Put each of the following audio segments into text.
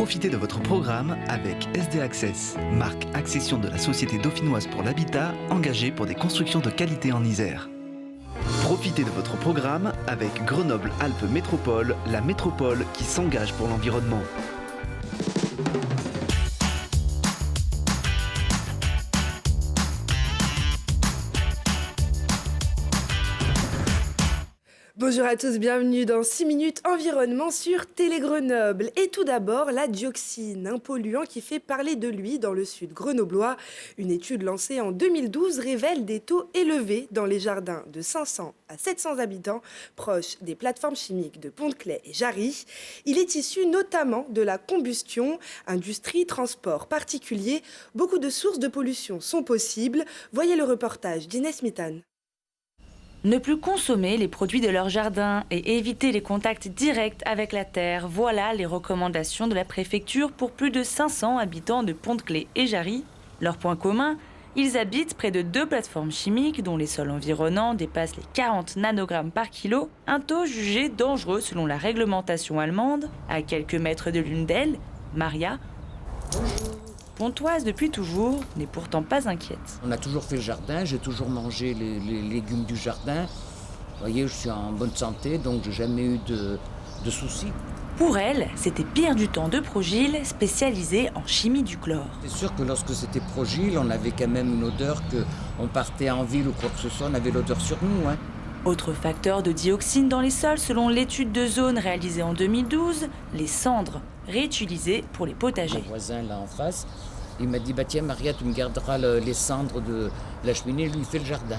Profitez de votre programme avec SD Access, marque accession de la Société dauphinoise pour l'habitat, engagée pour des constructions de qualité en Isère. Profitez de votre programme avec Grenoble-Alpes Métropole, la métropole qui s'engage pour l'environnement. Bonjour à tous, bienvenue dans 6 minutes environnement sur Télé Grenoble. Et tout d'abord, la dioxine, un polluant qui fait parler de lui dans le sud grenoblois. Une étude lancée en 2012 révèle des taux élevés dans les jardins de 500 à 700 habitants, proches des plateformes chimiques de Pont-de-Claix et Jarry. Il est issu notamment de la combustion, industrie, transport particulier. Beaucoup de sources de pollution sont possibles. Voyez le reportage d'Inès Mitane. Ne plus consommer les produits de leur jardin et éviter les contacts directs avec la terre. Voilà les recommandations de la préfecture pour plus de 500 habitants de Pont-de-Claix et Jarry. Leur point commun, ils habitent près de 2 plateformes chimiques dont les sols environnants dépassent les 40 nanogrammes par kilo, un taux jugé dangereux selon la réglementation allemande. À quelques mètres de l'une d'elles, Maria, pontoise depuis toujours, n'est pourtant pas inquiète. On a toujours fait le jardin, j'ai toujours mangé les légumes du jardin. Vous voyez, je suis en bonne santé, donc j'ai jamais eu de soucis. Pour elle, c'était Pierre Dutemps de Progil, spécialisé en chimie du chlore. C'est sûr que lorsque c'était Progil, on avait quand même une odeur qu'on partait en ville ou quoi que ce soit, on avait l'odeur sur nous. Autre facteur de dioxine dans les sols, selon l'étude de zone réalisée en 2012, les cendres réutilisées pour les potagers. Mon voisin là en face, il m'a dit tiens Maria, tu me garderas les cendres de la cheminée, lui il fait le jardin.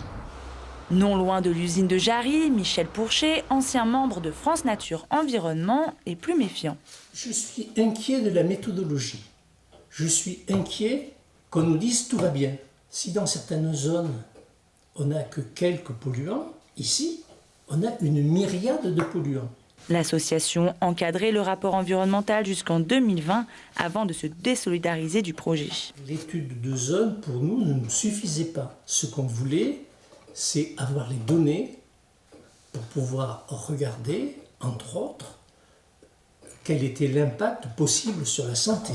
Non loin de l'usine de Jarry, Michel Pourchet, ancien membre de France Nature Environnement, est plus méfiant. Je suis inquiet de la méthodologie. Je suis inquiet qu'on nous dise tout va bien. Si dans certaines zones, on n'a que quelques polluants, ici, on a une myriade de polluants. L'association encadrait le rapport environnemental jusqu'en 2020 avant de se désolidariser du projet. L'étude de zone, pour nous, ne nous suffisait pas. Ce qu'on voulait, c'est avoir les données pour pouvoir regarder, entre autres, quel était l'impact possible sur la santé.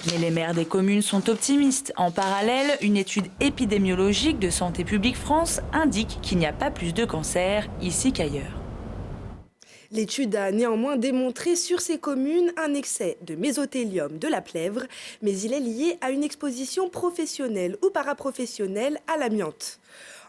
Mais les maires des communes sont optimistes. En parallèle, une étude épidémiologique de Santé publique France indique qu'il n'y a pas plus de cancer ici qu'ailleurs. L'étude a néanmoins démontré sur ces communes un excès de mésothélium de la plèvre, mais il est lié à une exposition professionnelle ou paraprofessionnelle à l'amiante.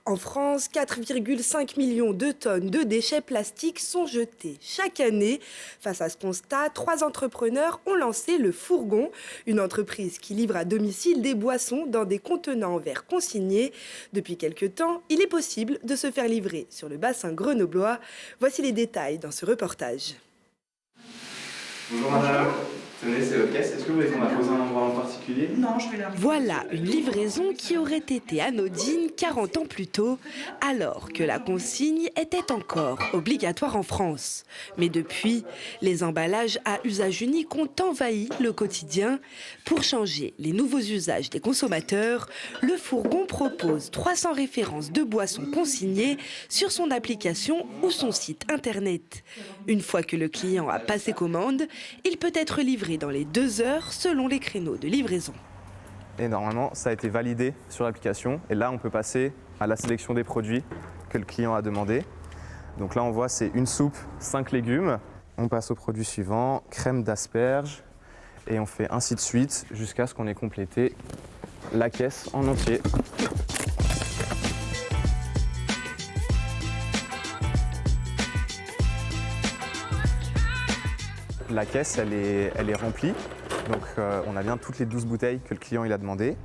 En France, 4,5 millions de tonnes de déchets plastiques sont jetés chaque année. Face à ce constat, 3 entrepreneurs ont lancé le Fourgon, une entreprise qui livre à domicile des boissons dans des contenants en verre consignés. Depuis quelque temps, il est possible de se faire livrer sur le bassin grenoblois. Voici les détails dans ce reportage. Bonjour madame, tenez, c'est votre caisse. Est-ce que vous voulez qu'on la pose à un endroit en particulier? Non, je vais la... Voilà une livraison qui aurait été anodine 40 ans plus tôt, alors que la consigne était encore obligatoire en France. Mais depuis, les emballages à usage unique ont envahi le quotidien. Pour changer les nouveaux usages des consommateurs, le Fourgon propose 300 références de boissons consignées sur son application ou son site internet. Une fois que le client a passé commande, il peut être livré dans les 2 heures selon les créneaux de livraison. Et normalement, ça a été validé sur l'application. Et là, on peut passer à la sélection des produits que le client a demandé. Donc là, on voit, c'est une soupe, 5 légumes. On passe au produit suivant, crème d'asperges. Et on fait ainsi de suite jusqu'à ce qu'on ait complété la caisse en entier. La caisse, elle est remplie, donc on a bien toutes les 12 bouteilles que le client il a demandé.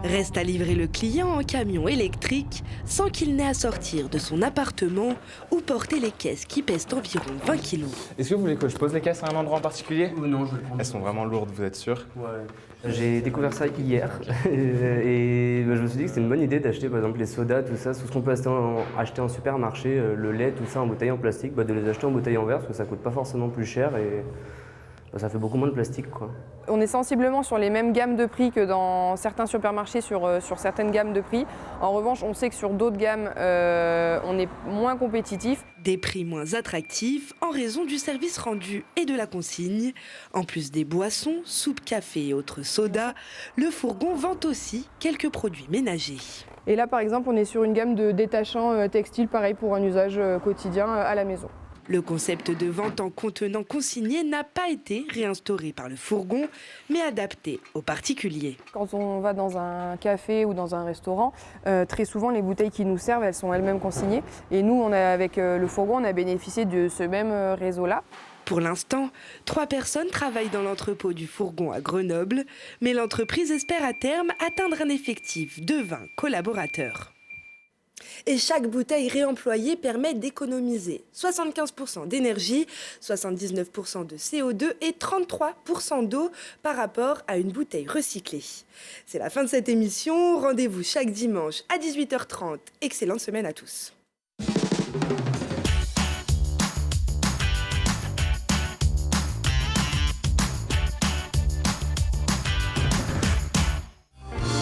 Reste à livrer le client en camion électrique sans qu'il n'ait à sortir de son appartement ou porter les caisses qui pèsent environ 20 kilos. Est-ce que vous voulez que je pose les caisses à un endroit en particulier? Non, je vais le prendre. Elles sont vraiment lourdes, vous êtes sûr? Ouais. J'ai découvert ça hier et je me suis dit que c'était une bonne idée d'acheter par exemple les sodas, tout ça, tout ce qu'on peut acheter en supermarché, le lait, tout ça en bouteille en plastique, de les acheter en bouteille en verre parce que ça coûte pas forcément plus cher et ça fait beaucoup moins de plastique, quoi. On est sensiblement sur les mêmes gammes de prix que dans certains supermarchés sur certaines gammes de prix. En revanche, on sait que sur d'autres gammes, on est moins compétitif. Des prix moins attractifs en raison du service rendu et de la consigne. En plus des boissons, soupes, café et autres sodas, le fourgon vend aussi quelques produits ménagers. Et là, par exemple, on est sur une gamme de détachants textiles, pareil pour un usage quotidien à la maison. Le concept de vente en contenant consigné n'a pas été réinstauré par le fourgon, mais adapté aux particuliers. Quand on va dans un café ou dans un restaurant, très souvent les bouteilles qui nous servent, elles sont elles-mêmes consignées. Et nous, avec le fourgon, on a bénéficié de ce même réseau-là. Pour l'instant, 3 personnes travaillent dans l'entrepôt du fourgon à Grenoble, mais l'entreprise espère à terme atteindre un effectif de 20 collaborateurs. Et chaque bouteille réemployée permet d'économiser 75% d'énergie, 79% de CO2 et 33% d'eau par rapport à une bouteille recyclée. C'est la fin de cette émission. Rendez-vous chaque dimanche à 18h30. Excellente semaine à tous.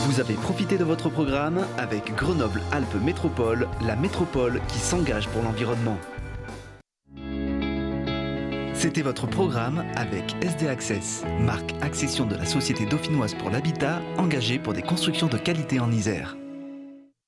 Vous avez profité de votre programme avec Grenoble-Alpes Métropole, la métropole qui s'engage pour l'environnement. C'était votre programme avec SD Access, marque accession de la Société dauphinoise pour l'habitat, engagée pour des constructions de qualité en Isère.